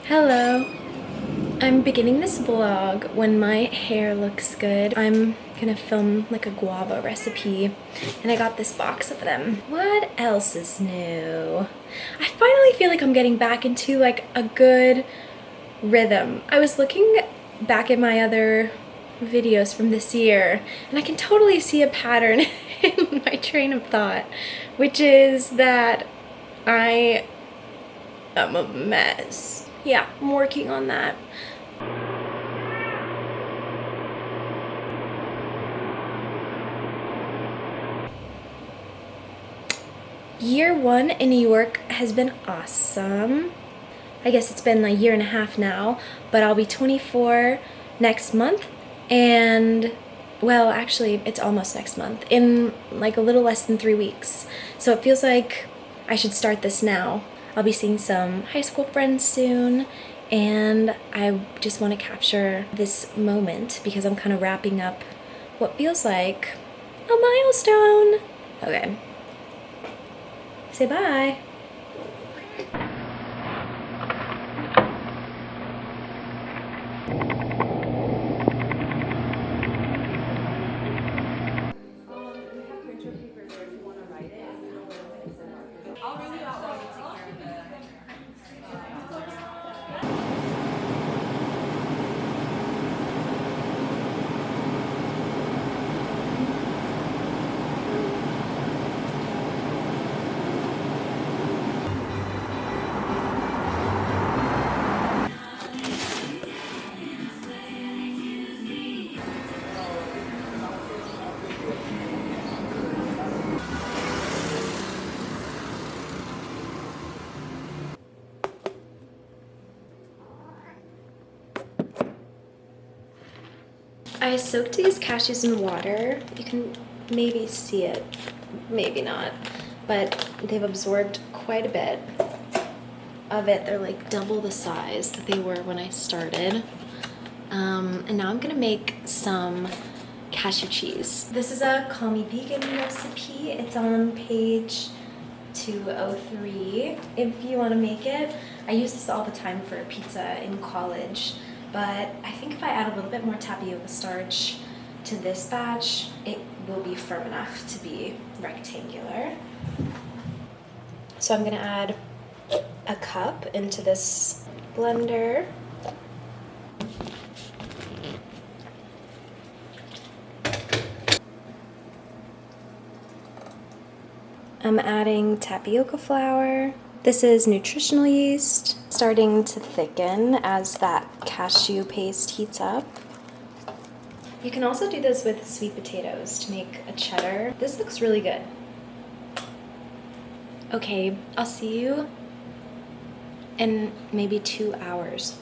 Hello. I'm beginning this vlog when my hair looks good. I'm gonna film like a guava recipe and I got this box of them. What else is new? I finally feel like I'm getting back into like a good rhythm. I was looking back at my other videos from this year and I can totally see a pattern in my train of thought, which is that I am a mess. Yeah, I'm working on that. Year one in New York has been awesome. I guess it's been a year and a half now, but I'll be 24 next month, and well, actually it's almost next month, in like a little less than 3 weeks. So it feels like I should start this now. I'll be seeing some high school friends soon, and I just want to capture this moment because I'm kind of wrapping up what feels like a milestone. Okay. Say bye. I soaked these cashews in water. You can maybe see it, maybe not, but they've absorbed quite a bit of it. They're like double the size that they were when I started. And now I'm gonna make some cashew cheese. This is a Call Me Vegan recipe. It's on page 203 if you want to make it. I use this all the time for pizza in college, but I think if I add a little bit more tapioca starch to this batch, it will be firm enough to be rectangular. So I'm gonna add a cup into this blender. I'm adding tapioca flour. This is nutritional yeast, starting to thicken as that cashew paste heats up. You can also do this with sweet potatoes to make a cheddar. This looks really good. Okay, I'll see you in maybe 2 hours.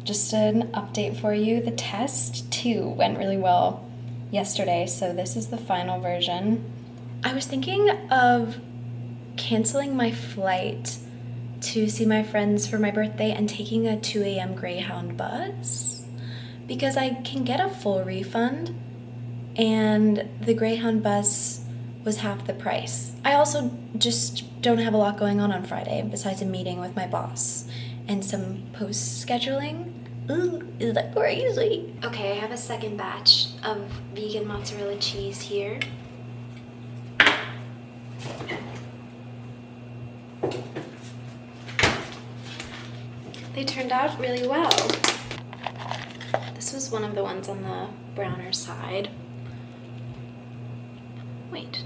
Just an update for you. The test 2 went really well yesterday, so this is the final version. I was thinking of canceling my flight to see my friends for my birthday and taking a 2 a.m. Greyhound bus because I can get a full refund and the Greyhound bus was half the price. I also just don't have a lot going on Friday besides a meeting with my boss and some post scheduling. Ooh, is that crazy? Okay, I have a second batch of vegan mozzarella cheese here. They turned out really well. This was one of the ones on the browner side. Wait.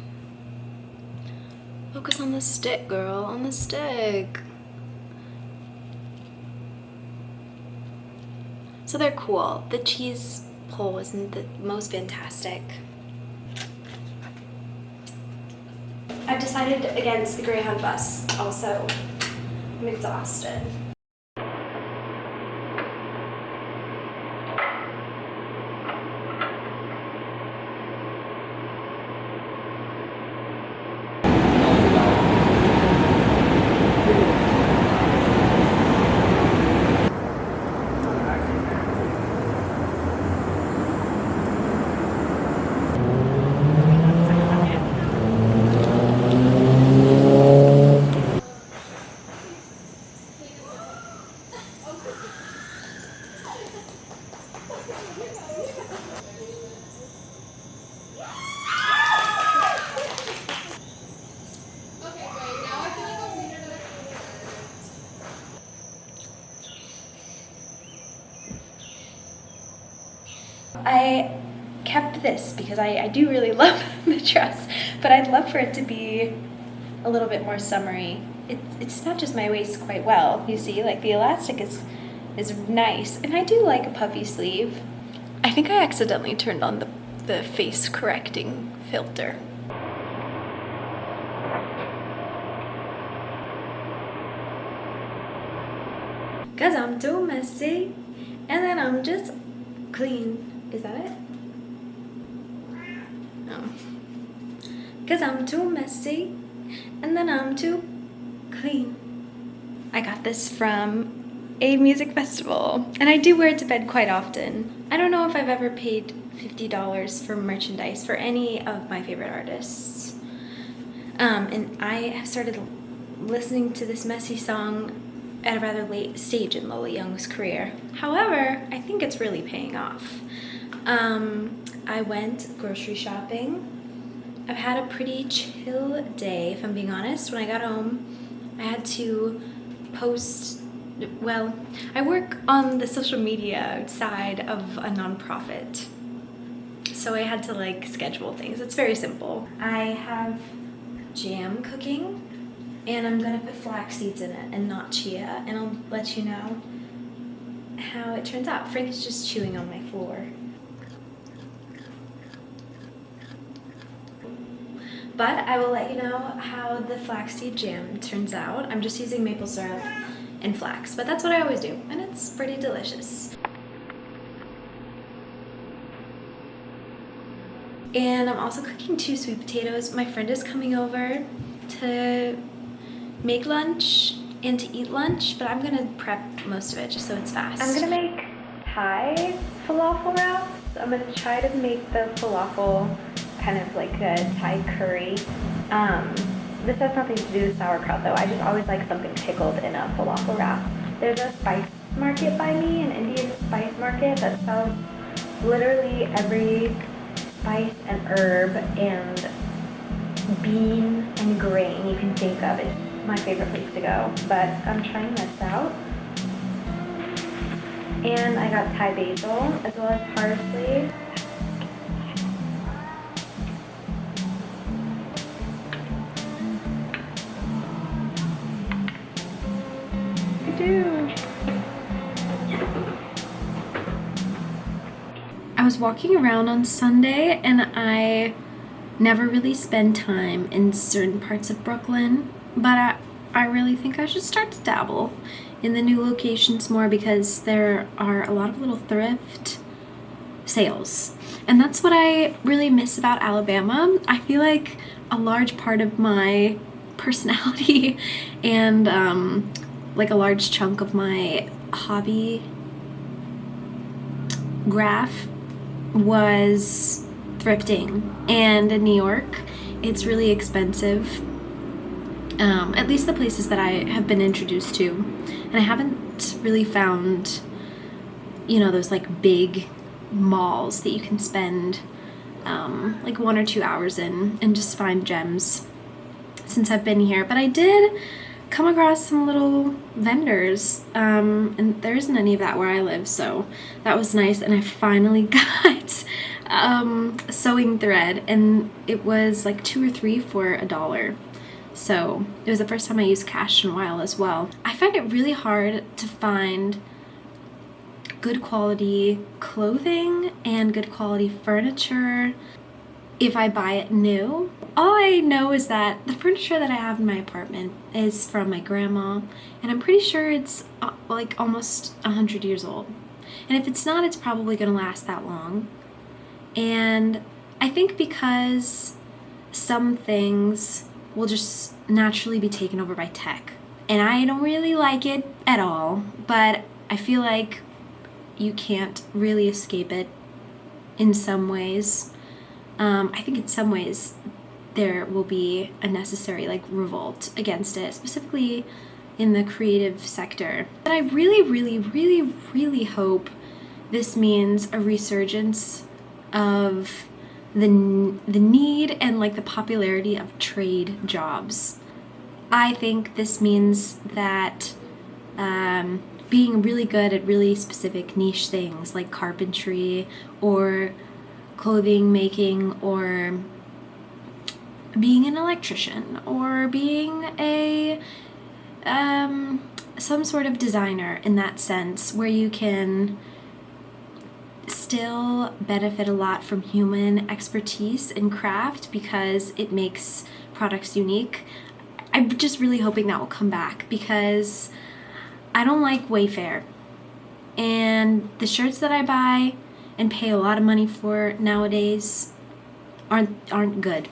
Focus on the stick, girl, on the stick. So they're cool. The cheese pull wasn't the most fantastic. I've decided against the Greyhound bus also. I'm exhausted. I kept this because I do really love the dress, but I'd love for it to be a little bit more summery. It snatches my waist quite well, you see, like the elastic is nice, and I do like a puffy sleeve. I think I accidentally turned on the face correcting filter. Cause I'm too messy, and then I'm just clean. Is that it? No. Cause I'm too messy, and then I'm too clean. I got this from a music festival, and I do wear it to bed quite often. I don't know if I've ever paid $50 for merchandise for any of my favorite artists. And I have started listening to this messy song at a rather late stage in Lola Young's career. However, I think it's really paying off. I went grocery shopping. I've had a pretty chill day, if I'm being honest. When I got home, I had to post, well, I work on the social media side of a nonprofit. So I had to like schedule things. It's very simple. I have jam cooking, and I'm gonna put flax seeds in it and not chia, and I'll let you know how it turns out. Frank is just chewing on my floor. But I will let you know how the flaxseed jam turns out. I'm just using maple syrup and flax, but that's what I always do, and it's pretty delicious. And I'm also cooking 2 sweet potatoes. My friend is coming over to make lunch and to eat lunch, but I'm gonna prep most of it just so it's fast. I'm gonna make Thai falafel wraps. I'm gonna try to make the falafel kind of like a Thai curry. This has nothing to do with sauerkraut though. I just always like something pickled in a falafel wrap. There's a spice market by me, an Indian spice market that sells literally every spice and herb and bean and grain you can think of. It's my favorite place to go, but I'm trying this out. And I got Thai basil as well as parsley. I was walking around on Sunday, and I never really spend time in certain parts of Brooklyn, but I really think I should start to dabble in the new locations more because there are a lot of little thrift sales. And that's what I really miss about Alabama. I feel like a large part of my personality and like a large chunk of my hobby graph was thrifting. And in New York, it's really expensive. At least the places that I have been introduced to. And I haven't really found, you know, those like big malls that you can spend like 1 or 2 hours in and just find gems since I've been here. But I did come across some little vendors, and there isn't any of that where I live, so that was nice. And I finally got sewing thread, and it was like 2 or 3 for $1. So it was the first time I used cash in a while as well. I find it really hard to find good quality clothing and good quality furniture if I buy it new. All I know is that the furniture that I have in my apartment is from my grandma, and I'm pretty sure it's like almost 100 years old. And if it's not, it's probably gonna last that long. And I think because some things will just naturally be taken over by tech, and I don't really like it at all, but I feel like you can't really escape it in some ways. I think in some ways there will be a necessary like revolt against it, specifically in the creative sector. But I really, really, really, really hope this means a resurgence of the need and like the popularity of trade jobs. I think this means that being really good at really specific niche things like carpentry or clothing making or being an electrician or being a some sort of designer in that sense, where you can still benefit a lot from human expertise and craft because it makes products unique. I'm just really hoping that will come back because I don't like Wayfair, and the shirts that I buy and pay a lot of money for nowadays aren't good.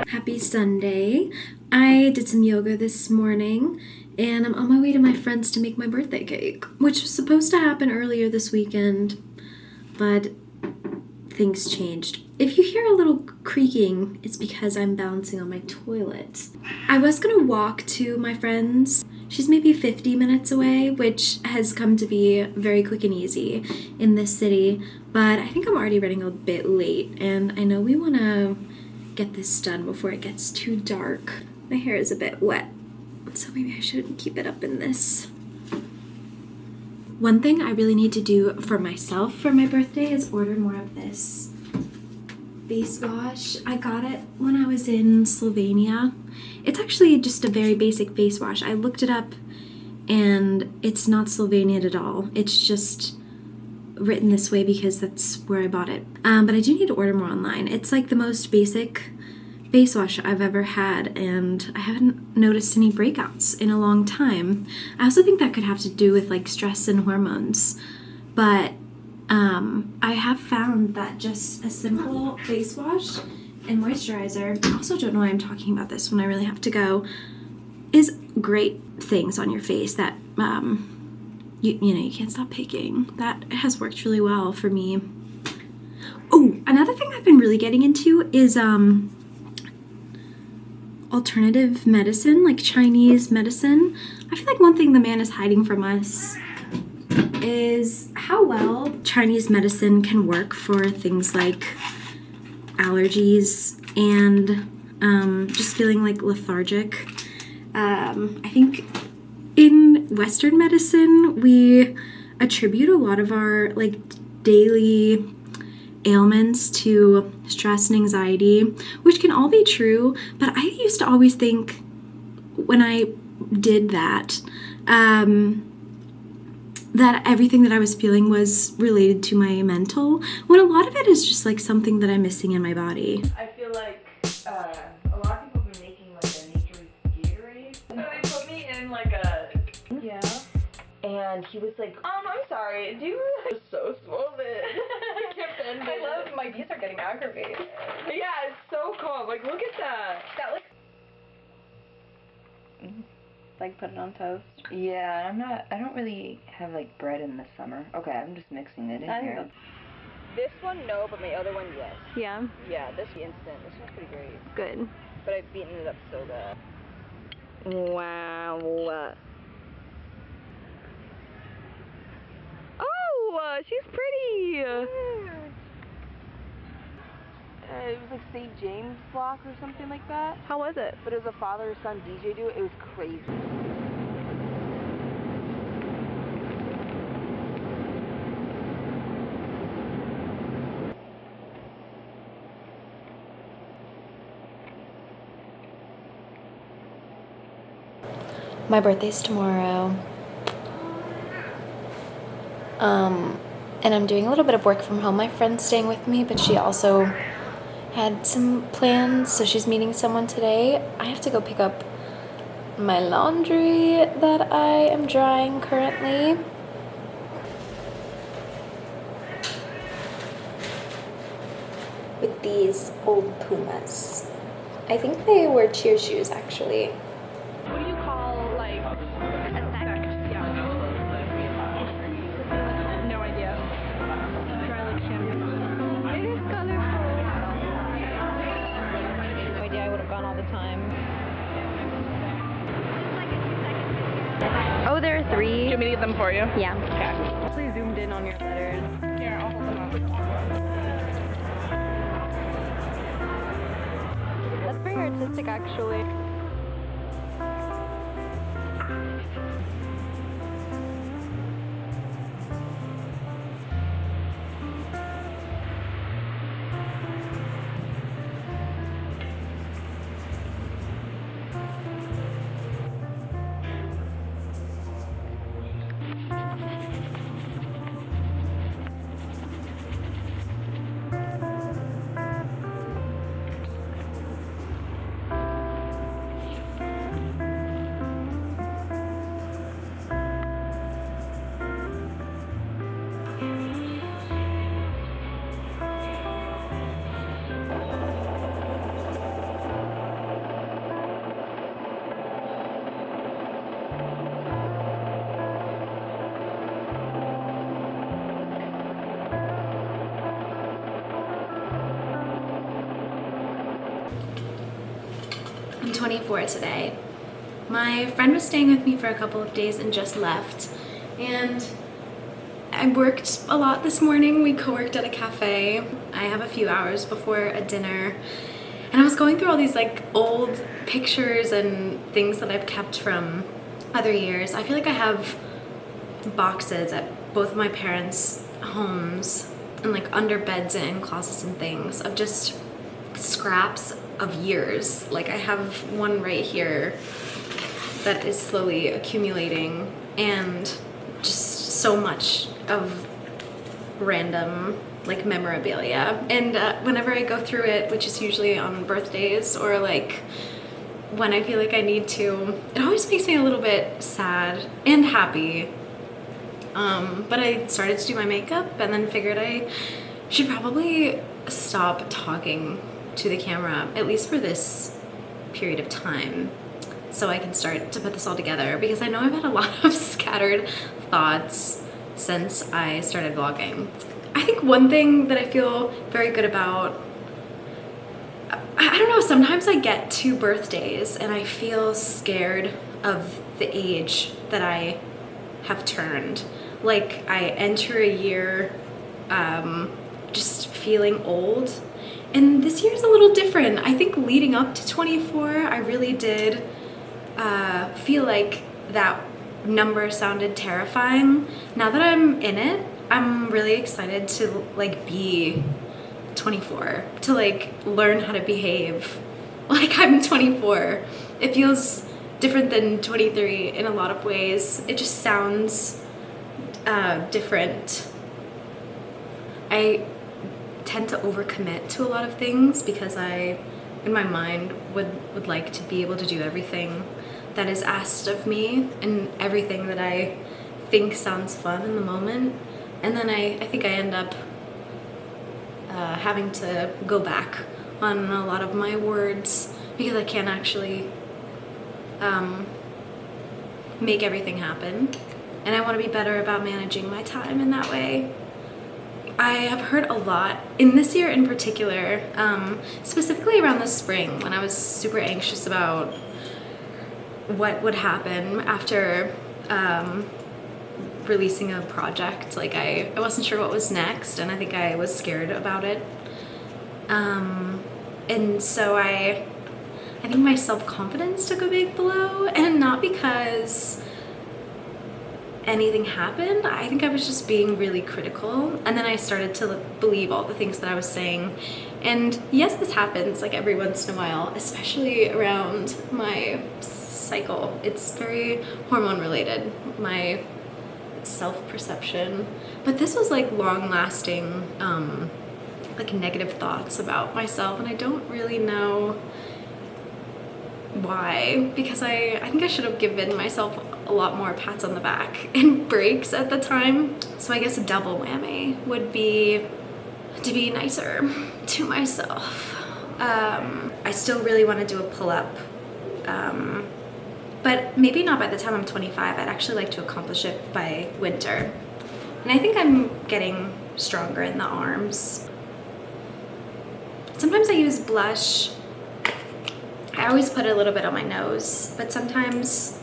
Happy Sunday. I did some yoga this morning and I'm on my way to my friend's to make my birthday cake, which was supposed to happen earlier this weekend, but things changed. If you hear a little creaking, it's because I'm balancing on my toilet. I was gonna walk to my friend's. She's maybe 50 minutes away, which has come to be very quick and easy in this city, but I think I'm already running a bit late and I know we wanna get this done before it gets too dark. My hair is a bit wet, so maybe I shouldn't keep it up in this. One thing I really need to do for myself for my birthday is order more of this face wash. I got it when I was in Slovenia. It's actually just a very basic face wash. I looked it up and it's not Slovenian at all. It's just written this way because that's where I bought it. But I do need to order more online. It's like the most basic face wash I've ever had, and I haven't noticed any breakouts in a long time. I also think that could have to do with like stress and hormones, but I have found that just a simple face wash and moisturizer, I also don't know why I'm talking about this when I really have to go, is great things on your face that you know, you can't stop picking. That has worked really well for me. Oh, another thing I've been really getting into is alternative medicine, like Chinese medicine. I feel like one thing the man is hiding from us is how well Chinese medicine can work for things like allergies and just feeling like lethargic. I think in Western medicine, we attribute a lot of our like daily ailments to stress and anxiety, which can all be true, but I used to always think when I did that, that everything that I was feeling was related to my mental, when a lot of it is just like something that I'm missing in my body. I feel like a lot of people have been making like a nature Gatorade. So they put me in like a, yeah. And he was like, I'm sorry, do you was so swollen. I love, my beats are getting aggravated. Yeah, it's so calm. Like, look at that. That looks... Like, put it on toast? Yeah, I don't really have, like, bread in the summer. Okay, I'm just mixing it in here. This one, no, but my other one, yes. Yeah? Yeah, this instant. This one's pretty great. Good. But I've beaten it up so good. Wow. Oh, she's pretty! It was like St. James Block or something like that. How was it? But it was a father-son DJ do it. It was crazy. My birthday's tomorrow. And I'm doing a little bit of work from home. My friend's staying with me, but she also had some plans, so she's meeting someone today. I have to go pick up my laundry that I am drying currently. With these old Pumas. I think they were cheer shoes, actually. What do you call, like, a sect? Yeah. No idea. Try, like, champagne. It is colorful. No idea, I would have gone all the time. Oh, there are 3. Do you want me to get them for you? Yeah. Okay. Please zoomed in on your letters. Here, I'll hold them up. artistic, actually. I'm 24 today. My friend was staying with me for a couple of days and just left. And I worked a lot this morning. We co-worked at a cafe. I have a few hours before a dinner. And I was going through all these like old pictures and things that I've kept from other years. I feel like I have boxes at both of my parents' homes and like under beds and closets and things of just scraps of years. Like I have one right here that is slowly accumulating, and just so much of random like memorabilia. And whenever I go through it, which is usually on birthdays or like when I feel like I need to, it always makes me a little bit sad and happy. But I started to do my makeup and then figured I should probably stop talking to the camera, at least for this period of time, so I can start to put this all together, because I know I've had a lot of scattered thoughts since I started vlogging. I think one thing that I feel very good about, I don't know, sometimes I get to birthdays and I feel scared of the age that I have turned. Like I enter a year just feeling old. And this year's a little different. I think leading up to 24, I really did feel like that number sounded terrifying. Now that I'm in it, I'm really excited to like be 24, to like learn how to behave like I'm 24. It feels different than 23 in a lot of ways. It just sounds different. I tend to overcommit to a lot of things because I, in my mind, would like to be able to do everything that is asked of me and everything that I think sounds fun in the moment. And then I think I end up having to go back on a lot of my words because I can't actually make everything happen. And I want to be better about managing my time in that way. I have heard a lot, in this year in particular, specifically around the spring when I was super anxious about what would happen after releasing a project. Like I wasn't sure what was next, and I think I was scared about it. And so I think my self-confidence took a big blow, and not because anything happened. I think I was just being really critical, and then I started to believe all the things that I was saying. And yes, this happens like every once in a while, especially around my cycle. It's very hormone related, my self-perception. But this was like long-lasting like negative thoughts about myself, and I don't really know why, because I think I should have given myself a lot more pats on the back and breaks at the time. So I guess a double whammy would be to be nicer to myself. I still really want to do a pull-up, but maybe not by the time I'm 25. I'd actually like to accomplish it by winter. And I think I'm getting stronger in the arms. Sometimes I use blush. I always put a little bit on my nose, but sometimes,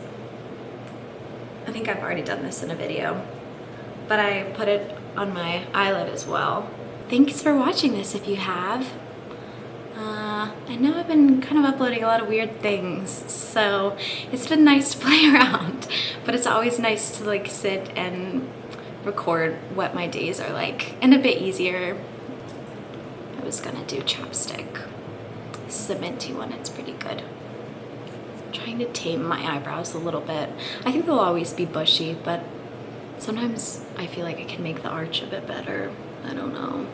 I think I've already done this in a video, but I put it on my eyelid as well. Thanks for watching this if you have. I know I've been kind of uploading a lot of weird things, so it's been nice to play around, but it's always nice to like sit and record what my days are like, and a bit easier. I was gonna do chapstick. This is a minty one, it's pretty good. Trying to tame my eyebrows a little bit. I think they'll always be bushy, but sometimes I feel like I can make the arch a bit better. I don't know.